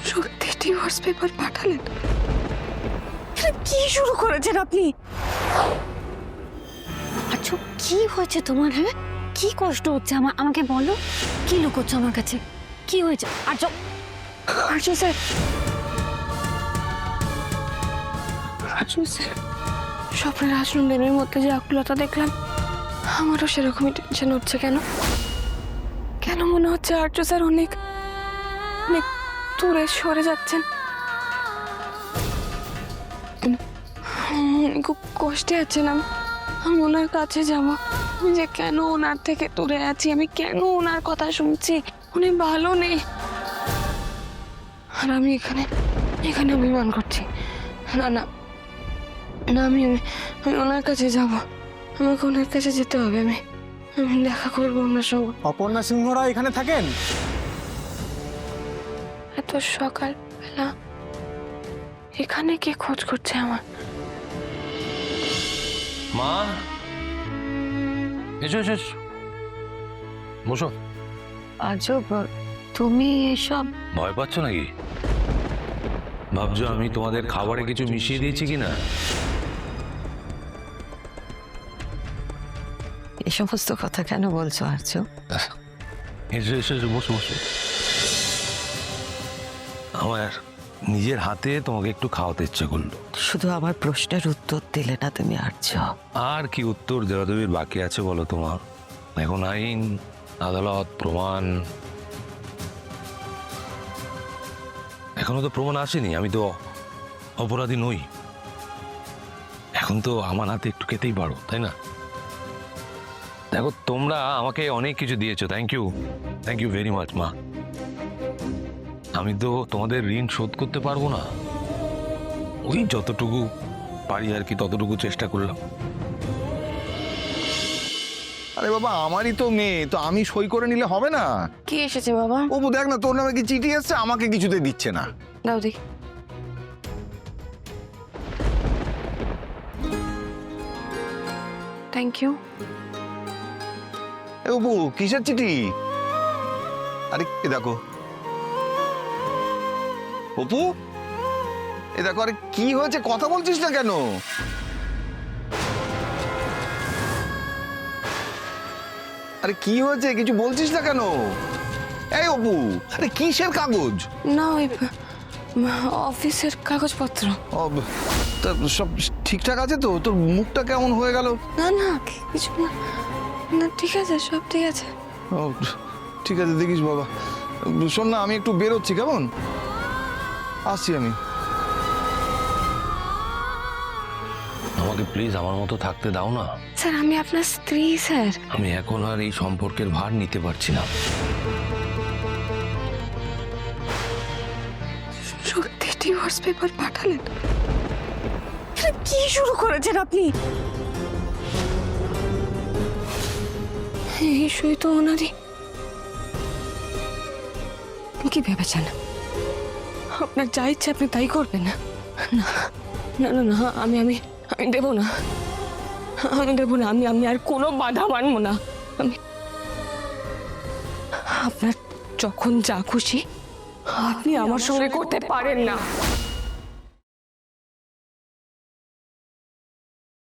সত্যি divorce paper পাঠালেন? কি শুরু করেছেন আপনি? আচ্ছা কি হয়েছে তোমার? হ্যাঁ, কি কষ্ট হচ্ছে আমাকে বলো। কি লুকোচ্ছ আমার কাছে? কি হয়েছে? আর্য, আর্য স্যার, আর্জুন স্যার, স্বপ্নের আশ্রমের মধ্যে যে আকুলতা দেখলাম, আমারও সেরকমই টেনশন হচ্ছে। কেন কেন মনে হচ্ছে আর্য স্যার অনেক অনেক দূরে সরে যাচ্ছেন? খুব কষ্টে আছেন। আমি ওনার কাছে যাব, যে কেন ওনার থেকে দূরে আছি, আমি কেন ওনার কথা শুনছি, উনি ভালো নেই আর আমি এখানে এখানে অভিমান করছি। না না না, আমি ওনার কাছে যাব, আমাকে ওনার কাছে যেতে হবে। আমি দেখা করবো ওনার সঙ্গে। অপর্ণা সিংহরা এখানে থাকেন? এত সকালবেলা এখানে কে খোঁজ করছে আমার? মা, এসো এসো এসো। বসো। আর্য তুমি এসব ভয় পাচ্ছ নাকি? ভাবছো আমি তোমাদের খাবারে কিছু মিশিয়ে দিয়েছি কিনা? এই সমস্ত কথা কেন বলছো আর্য? এসো এসো এসো, বসো বসো। আমার নিজের হাতে তোমাকে একটু খাওয়াতে ইচ্ছে করলো। শুধু আমার প্রশ্নের উত্তর দিলে না তুমি আর্য। আর কি উত্তর দেওয়া দেবীর বাকি আছে বলো তোমার? এখন আইন, আদালত, প্রমাণ, এখনো তো প্রমাণ আসেনি। আমি তো অপরাধী নই। এখন তো আমার হাতে একটু খেতেই পারো, তাই না? দেখো, তোমরা আমাকে অনেক কিছু দিয়েছো। থ্যাংক ইউ ভেরি মাচ মা। আমি তো তোমাদের ঋণ শোধ করতে পারবো না, ওই যতটুকু পারি আর কি ততটুকু চেষ্টা করলাম। আরে বাবা, আমারই তো মেয়ে, তো আমি সই করে নিলে হবে না? কি এসেছে বাবা? অপু দেখ না, তোর নামে কি চিঠি এসছে, আমাকে কিছুতে দিচ্ছে না। দাও দেখি। Thank you. এ অপু, কিসের চিঠি? আরে এ দেখো অপু, এ দেখো। আরে কি হয়েছে, কথা বলছিস না কেন? আরে কি হয়েছে, কিছু বলছিস না কেন? এই অপু, আরে কিসের কাগজ? না, ওই অফিসের কাগজপত্র। ও, তা সব ঠিকঠাক আছে তো? তোর মুখটা কেমন হয়ে গেল? না না, কিছু না, না ঠিক আছে, সব ঠিক আছে। ও ঠিক আছে, দেখিস বাবা। শোন না, আমি একটু বেরোচ্ছি, কেমন? আসছি আমি। আমাকে প্লিজ আমার মতো থাকতে দাও না। স্যার, আমি আপনার স্ত্রী স্যার। আমি এখন আর এই সম্পর্কের ভার নিতে পারছি না। সত্যি ডিভোর্স পেপার পাঠালেন? কি শুরু করেছেন আপনি? এই সই তো ওনারই। কি ভেবেছেন আপনার যা ইচ্ছে আপনি তাই করবেন? না না না না, আমি আমি আমি দেবো না, আমি দেবো না। আমি আর কোনো বাধা মানবো না। আমি আপনার যখন যা খুশি আপনি আমার সঙ্গে করতে পারেন না।